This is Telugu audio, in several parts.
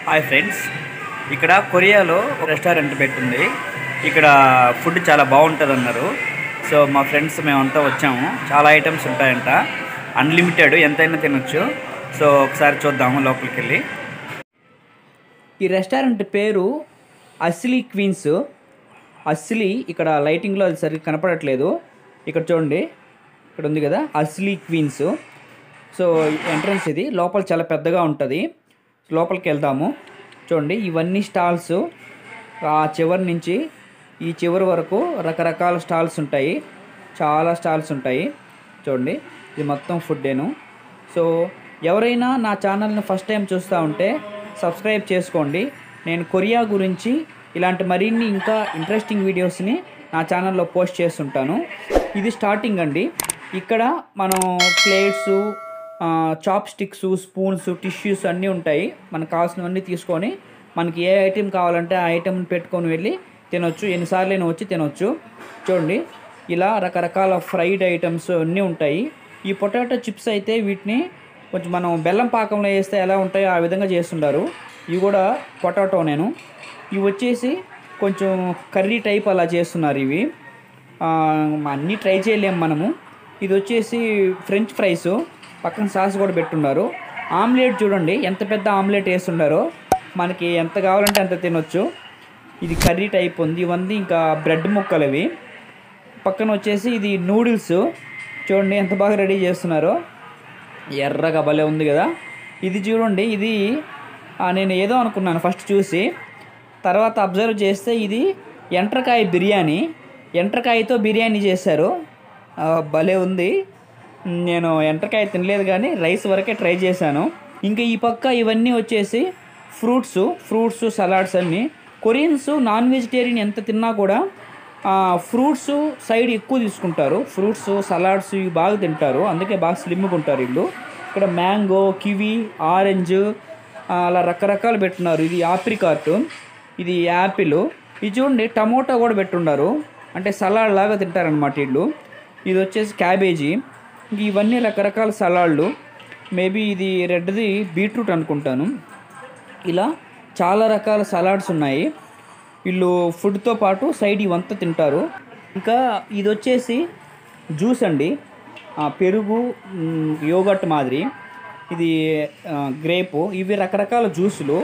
హాయ్ ఫ్రెండ్స్, ఇక్కడ కొరియాలో రెస్టారెంట్ పెట్టింది. ఇక్కడ ఫుడ్ చాలా బాగుంటుంది అన్నారు. సో మా ఫ్రెండ్స్ మేమంతా వచ్చాము. చాలా ఐటమ్స్ ఉంటాయంట, అన్లిమిటెడ్, ఎంతైనా తినొచ్చు. సో ఒకసారి చూద్దాము లోపలికి వెళ్ళి. ఈ రెస్టారెంట్ పేరు అస్లీ క్వీన్స్. అస్లీ ఇక్కడ లైటింగ్లో అది సరిగ్గా కనపడట్లేదు. ఇక్కడ చూడండి, ఇక్కడ ఉంది కదా అస్లీ క్వీన్స్. సో ఎంట్రన్స్ ఇది. లోపల చాలా పెద్దగా ఉంటుంది. లోపలికి వెళ్దాము. చూడండి, ఇవన్నీ స్టాల్స్. ఆ చివరి నుంచి ఈ చివరి వరకు రకరకాల స్టాల్స్ ఉంటాయి. చాలా స్టాల్స్ ఉంటాయి. చూడండి, ఇది మొత్తం ఫుడ్డేను. సో ఎవరైనా నా ఛానల్ని ఫస్ట్ టైం చూస్తూ ఉంటే సబ్స్క్రైబ్ చేసుకోండి. నేను కొరియా గురించి ఇలాంటి మరిన్ని ఇంకా ఇంట్రెస్టింగ్ వీడియోస్ని నా ఛానల్లో పోస్ట్ చేస్తుంటాను. ఇది స్టార్టింగ్ అండి. ఇక్కడ మనం plates, chopsticks, spoons, tissues అన్నీ ఉంటాయి. మనకు కావాల్సినవన్నీ తీసుకొని మనకి ఏ ఐటెం కావాలంటే ఆ ఐటెంని పెట్టుకొని వెళ్ళి తినొచ్చు. ఎన్నిసార్లైనా వచ్చి తినొచ్చు. చూడండి, ఇలా రకరకాల ఫ్రైడ్ ఐటమ్స్ అన్నీ ఉంటాయి. ఈ పొటాటో చిప్స్ అయితే వీటిని కొంచెం మనం బెల్లం పాకంలో వేస్తే ఎలా ఉంటాయో ఆ విధంగా చేస్తుంటారు. ఇవి కూడా పొటాటో నేను. ఇవి వచ్చేసి కొంచెం కర్రీ టైప్ అలా చేస్తున్నారు. ఇవి అన్నీ ట్రై చేయలేము మనము. ఇది వచ్చేసి ఫ్రెంచ్ ఫ్రైస్, పక్కన సాస్ కూడా పెట్టున్నారు. ఆమ్లెట్ చూడండి, ఎంత పెద్ద ఆమ్లెట్ వేస్తున్నారో. మనకి ఎంత కావాలంటే అంత తినొచ్చు. ఇది కర్రీ టైప్ ఉంది. ఇవన్నీ ఇంకా బ్రెడ్ ముక్కలు అవి. పక్కన వచ్చేసి ఇది నూడిల్స్. చూడండి ఎంత బాగా రెడీ చేస్తున్నారో. ఎర్రగా భలే ఉంది కదా. ఇది చూడండి, ఇది నేను ఏదో అనుకున్నాను ఫస్ట్ చూసి, తర్వాత అబ్జర్వ్ చేస్తే ఇది ఎండ్రకాయ బిర్యానీ. ఎండ్రకాయతో బిర్యానీ చేశారు. భలే ఉంది. నేను ఎండ్రకాయ తినలేదు కానీ రైస్ వరకే ట్రై చేశాను. ఇంకా ఈ పక్క ఇవన్నీ వచ్చేసి ఫ్రూట్స్, సలాడ్స్ అన్నీ. కొరియన్స్ నాన్ వెజిటేరియన్ ఎంత తిన్నా కూడా ఫ్రూట్స్ సైడ్ ఎక్కువ తీసుకుంటారు. ఫ్రూట్స్, సలాడ్స్ ఇవి బాగా తింటారు. అందుకే బాగా స్లిమ్గా ఉంటారు వీళ్ళు. ఇక్కడ మ్యాంగో, కివి, ఆరెంజ్ అలా రకరకాలు పెట్టున్నారు. ఇది ఆప్రికాట్, ఇది యాపిల్. ఇది చూడండి, టమోటా కూడా పెట్టున్నారు. అంటే సలాడ్ లాగా తింటారనమాట వీళ్ళు. ఇది వచ్చేసి క్యాబేజీ. ఇంక ఇవన్నీ రకరకాల సలాడ్లు. మేబీ ఇది రెడ్ది బీట్రూట్ అనుకుంటాను. ఇలా చాలా రకాల సలాడ్స్ ఉన్నాయి. వీళ్ళు ఫుడ్తో పాటు సైడ్ ఇవంతా తింటారు. ఇంకా ఇది వచ్చేసి జ్యూస్ అండి, పెరుగు, యోగట్ మాదిరి. ఇది గ్రేపు. ఇవి రకరకాల జ్యూసులు,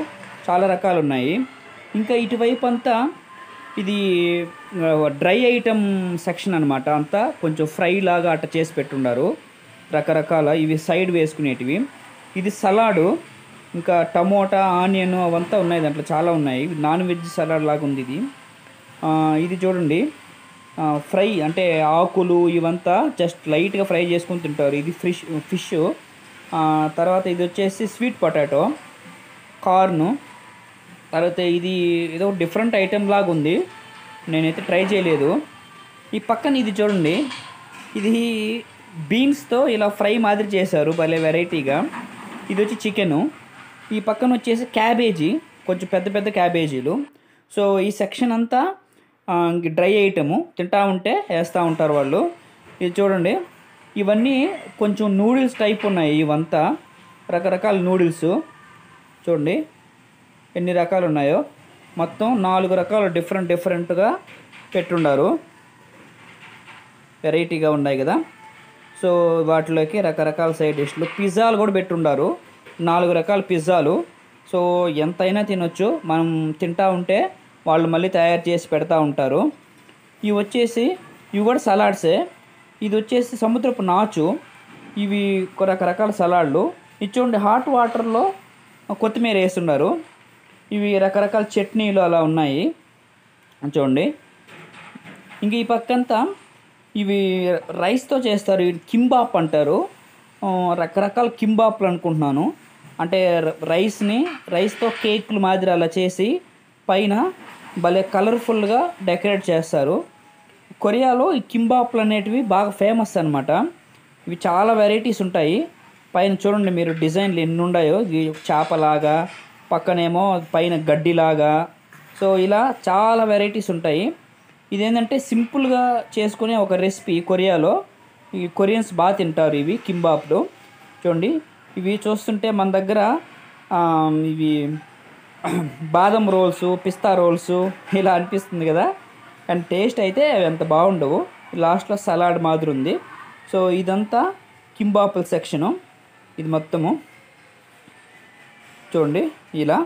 చాలా రకాలు ఉన్నాయి. ఇంకా ఇటువైపు అంతా ఇది డ్రై ఐటమ్ సెక్షన్ అనమాట. అంతా కొంచెం ఫ్రై లాగా అట్ట చేసి పెట్టున్నారు. రకరకాల ఇవి సైడ్ వేసుకునేటివి. ఇది సలాడు. ఇంకా టమోటా, ఆనియన్ అవంతా ఉన్నాయి దాంట్లో, చాలా ఉన్నాయి. నాన్ వెజ్ సలాడ్ లాగా ఉంది ఇది. ఇది చూడండి, ఫ్రై అంటే ఆకులు ఇవంతా జస్ట్ లైట్గా ఫ్రై చేసుకొని తింటారు. ఇది ఫిష్. తర్వాత ఇది వచ్చేసి స్వీట్ పొటాటో, కార్ను. తర్వాత ఇది ఏదో డిఫరెంట్ ఐటెం లాగా ఉంది, నేనైతే ట్రై చేయలేదు. ఈ పక్కన ఇది చూడండి, ఇది బీన్స్తో ఇలా ఫ్రై మాదిరి చేశారు, భలే వెరైటీగా. ఇది వచ్చి చికెను. ఈ పక్కన వచ్చేసి క్యాబేజీ, కొంచెం పెద్ద పెద్ద క్యాబేజీలు. సో ఈ సెక్షన్ అంతా డ్రై ఐటము, తింటా ఉంటే వేస్తూ ఉంటారు వాళ్ళు. ఇది చూడండి, ఇవన్నీ కొంచెం నూడిల్స్ టైప్ ఉన్నాయి. ఇవంతా రకరకాల నూడిల్స్. చూడండి ఎన్ని రకాలు ఉన్నాయో. మొత్తం 4 రకాలు డిఫరెంట్గా పెట్టుండారు. వెరైటీగా ఉన్నాయి కదా. సో వాటిలోకి రకరకాల సైడ్ డిష్లు, పిజ్జాలు కూడా పెట్టుండారు. 4 రకాల పిజ్జాలు. సో ఎంతైనా తినొచ్చు. మనం తింటా ఉంటే వాళ్ళు మళ్ళీ తయారు చేసి పెడతా ఉంటారు. ఇవి కూడా సలాడ్సే. ఇది వచ్చేసి సముద్రపు నాచు. ఇవి రకరకాల సలాడ్లు. ఇది చూడండి, హాట్ వాటర్లో కొత్తిమీర వేస్తున్నారు. ఇవి రకరకాల చట్నీలు అలా ఉన్నాయి చూడండి. ఇంక ఈ పక్కంతా ఇవి రైస్తో చేస్తారు. ఇవి కింబాప్ అంటారు. రకరకాల కింబాప్లు అనుకుంటున్నాను. అంటే రైస్తో కేక్లు మాదిరి అలా చేసి పైన భలే కలర్ఫుల్గా డెకరేట్ చేస్తారు. కొరియాలో ఈ కింబాప్లు అనేటివి బాగా ఫేమస్ అనమాట. ఇవి చాలా వెరైటీస్ ఉంటాయి. పైన చూడండి మీరు, డిజైన్లు ఎన్ని ఉన్నాయో. ఇది చేపలాగా, పక్కనేమో పైన గడ్డిలాగా. సో ఇలా చాలా వెరైటీస్ ఉంటాయి. ఇదేంటంటే సింపుల్గా చేసుకునే ఒక రెసిపీ కొరియాలో. ఈ కొరియన్స్ బాగా తింటారు ఇవి కింబాప్లు. చూడండి, ఇవి చూస్తుంటే మన దగ్గర ఇవి బాదం రోల్స్, పిస్తా రోల్స్ ఇలా అనిపిస్తుంది కదా, కానీ టేస్ట్ అయితే అంత బాగుండవు. లాస్ట్లో సలాడ్ మాదిరి ఉంది. సో ఇదంతా కింబాపుల్ సెక్షను. ఇది మొత్తము చూడండి ఇలా.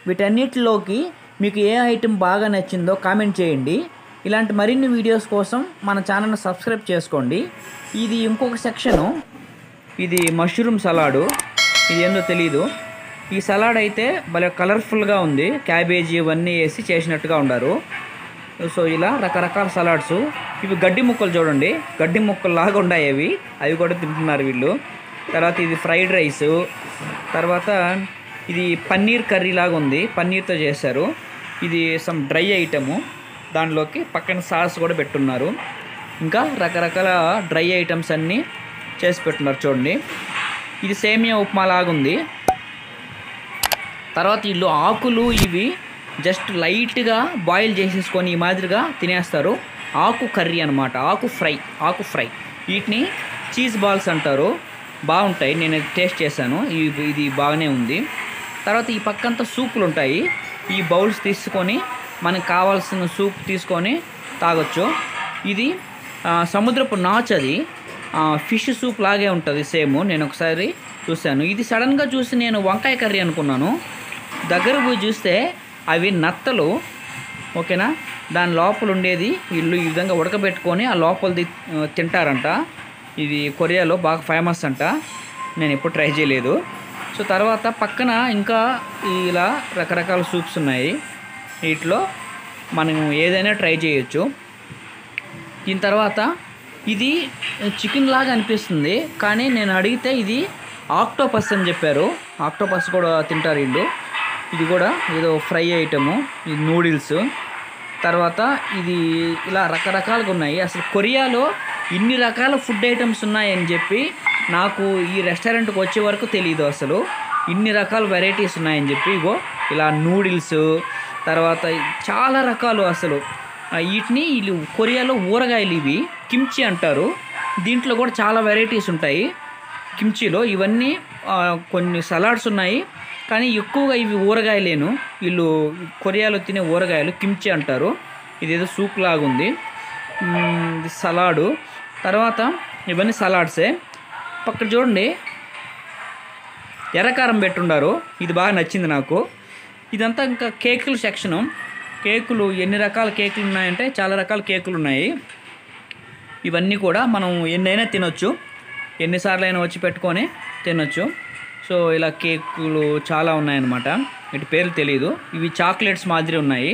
వీటన్నిటిలోకి మీకు ఏ ఐటెం బాగా నచ్చిందో కామెంట్ చేయండి. ఇలాంటి మరిన్ని వీడియోస్ కోసం మన ఛానల్ని సబ్స్క్రైబ్ చేసుకోండి. ఇది ఇంకొక సెక్షను, ఇది మష్రూమ్ సలాడు. ఇది ఏందో తెలీదు. ఈ సలాడ్ అయితే భలే కలర్ఫుల్గా ఉంది, క్యాబేజీ ఇవన్నీ వేసి చేసినట్టుగా ఉన్నారు. సో ఇలా రకరకాల సలాడ్స్. ఇవి గడ్డి ముక్కలు చూడండి, గడ్డి ముక్కలు లాగా ఉన్నాయి అవి, అవి కూడా తింటున్నారు వీళ్ళు. తర్వాత ఇది ఫ్రైడ్ రైసు. తర్వాత ఇది పన్నీర్ కర్రీ లాగా ఉంది, పన్నీర్తో చేశారు. ఇది సమ్ డ్రై ఐటము, దానిలోకి పక్కన సాస్ కూడా పెట్టున్నారు. ఇంకా రకరకాల డ్రై ఐటమ్స్ అన్నీ చేసి పెట్టున్నారు చూడండి. ఇది సేమియా ఉప్మా లాగుంది. తర్వాత వీళ్ళు ఆకులు ఇవి జస్ట్ లైట్గా బాయిల్ చేసేసుకొని ఈ మాదిరిగా తినేస్తారు. ఆకు కర్రీ అనమాట, ఆకు ఫ్రై. వీటిని చీజ్ బాల్స్ అంటారు, బాగుంటాయి. నేను టేస్ట్ చేశాను, ఇది బాగానే ఉంది. తర్వాత ఈ పక్కంతా సూపులు ఉంటాయి. ఈ బౌల్స్ తీసుకొని మనకు కావాల్సిన సూప్ తీసుకొని తాగొచ్చు. ఇది సముద్రపు నాచు, అది ఫిష్ సూప్ లాగే ఉంటుంది సేమ్. నేను ఒకసారి చూశాను. ఇది సడన్గా చూసి నేను వంకాయ కర్రీ అనుకున్నాను. దగ్గర పోయి చూస్తే అవి నత్తలు, ఓకేనా. దాని లోపల ఉండేది వీళ్ళు ఈ విధంగా ఉడకబెట్టుకొని ఆ లోపలది తింటారంట. ఇది కొరియాలో బాగా ఫేమస్ అంట, నేను ఎప్పుడు ట్రై చేయలేదు. సో తర్వాత పక్కన ఇంకా ఇలా రకరకాల సూప్స్ ఉన్నాయి. వీటిలో మనం ఏదైనా ట్రై చేయొచ్చు. దీని తర్వాత ఇది చికెన్ లాగా అనిపిస్తుంది, కానీ నేను అడిగితే ఇది ఆక్టోపస్ అని చెప్పారు. ఆక్టోపస్ కూడా తింటారు వీళ్ళు. ఇది కూడా ఏదో ఫ్రై ఐటము, ఇది నూడిల్స్. తర్వాత ఇది ఇలా రకరకాలుగా ఉన్నాయి. అసలు కొరియాలో ఇన్ని రకాల ఫుడ్ ఐటమ్స్ ఉన్నాయని చెప్పి నాకు ఈ రెస్టారెంట్కి వచ్చే వరకు తెలియదు. అసలు ఇన్ని రకాల వెరైటీస్ ఉన్నాయని చెప్పి. ఇగో ఇలా నూడిల్స్, తర్వాత చాలా రకాలు. అసలు వీటిని వీళ్ళు కొరియాలో ఊరగాయలు, ఇవి కిమ్చి అంటారు. దీంట్లో కూడా చాలా వెరైటీస్ ఉంటాయి కిమ్చిలో. ఇవన్నీ కొన్ని సలాడ్స్ ఉన్నాయి, కానీ ఎక్కువగా ఇవి ఊరగాయలేను. వీళ్ళు కొరియాలో తినే ఊరగాయలు కిమ్చి అంటారు. ఇదేదో సూప్ లాగా ఉంది, ఇది సలాడు. తర్వాత ఇవన్నీ సలాడ్సే. పక్కన చూడండి ఎర్రకారం పెట్టుండారు, ఇది బాగా నచ్చింది నాకు. ఇదంతా ఇంకా కేకుల సెక్షను. కేకులు ఎన్ని రకాల కేకులు ఉన్నాయంటే చాలా రకాల కేకులు ఉన్నాయి. ఇవన్నీ కూడా మనం ఎన్నైనా తినొచ్చు, ఎన్నిసార్లు అయినా వచ్చి పెట్టుకొని తినొచ్చు. సో ఇలా కేకులు చాలా ఉన్నాయన్నమాట, వీటి పేర్లు తెలీదు. ఇవి చాక్లెట్స్ మాదిరి ఉన్నాయి.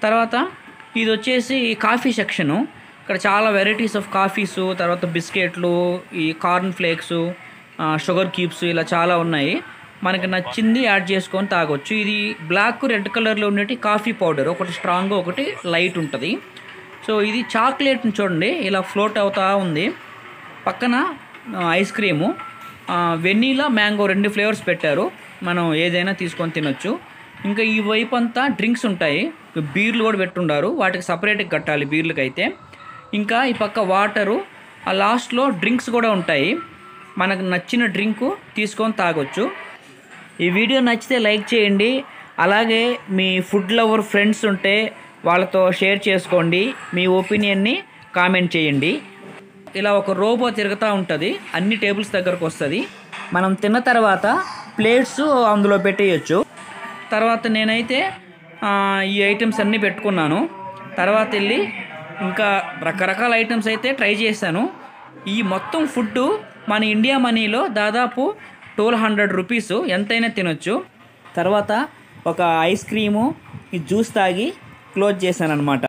తర్వాత ఇది వచ్చేసి కాఫీ సెక్షను. ఇక్కడ చాలా వెరైటీస్ ఆఫ్ కాఫీసు, తర్వాత బిస్కెట్లు, ఈ కార్న్ ఫ్లేక్స్, షుగర్ క్యూబ్స్ ఇలా చాలా ఉన్నాయి. మనకి నచ్చింది యాడ్ చేసుకొని తాగొచ్చు. ఇది బ్లాక్ రెడ్ కలర్లో ఉండేటి కాఫీ పౌడర్, ఒకటి స్ట్రాంగ్ ఒకటి లైట్ ఉంటుంది. సో ఇది చాక్లెట్ని చూడండి ఇలా ఫ్లోట్ అవుతూ ఉంది. పక్కన ఐస్ క్రీము, వెన్నీలా, మ్యాంగో 2 ఫ్లేవర్స్ పెట్టారు. మనం ఏదైనా తీసుకొని తినొచ్చు. ఇంకా ఈ వైపు అంతా డ్రింక్స్ ఉంటాయి, బీర్లు కూడా పెట్టుండారు. వాటికి సపరేట్గా కట్టాలి బీర్లకి అయితే. ఇంకా ఈ పక్క వాటరు, ఆ లాస్ట్లో డ్రింక్స్ కూడా ఉంటాయి. మనకు నచ్చిన డ్రింకు తీసుకొని తాగొచ్చు. ఈ వీడియో నచ్చితే లైక్ చేయండి. అలాగే మీ ఫుడ్ లవర్ ఫ్రెండ్స్ ఉంటే వాళ్ళతో షేర్ చేసుకోండి. మీ ఒపీనియన్ని కామెంట్ చేయండి. ఇలా ఒక రోబో తిరుగుతూ ఉంటుంది, అన్ని టేబుల్స్ దగ్గరకు వస్తుంది. మనం తిన్న తర్వాత ప్లేట్స్ అందులో పెట్టేయచ్చు. తర్వాత నేనైతే ఈ ఐటమ్స్ అన్నీ పెట్టుకున్నాను. తర్వాత వెళ్ళి ఇంకా రకరకాల ఐటమ్స్ అయితే ట్రై చేశాను. ఈ మొత్తం ఫుడ్డు మన ఇండియా మనీలో దాదాపు 1200 రూపీస్, ఎంతైనా తినొచ్చు. తర్వాత ఒక ఐస్ క్రీము, ఈ జ్యూస్ తాగి క్లోజ్ చేశాను అనమాట.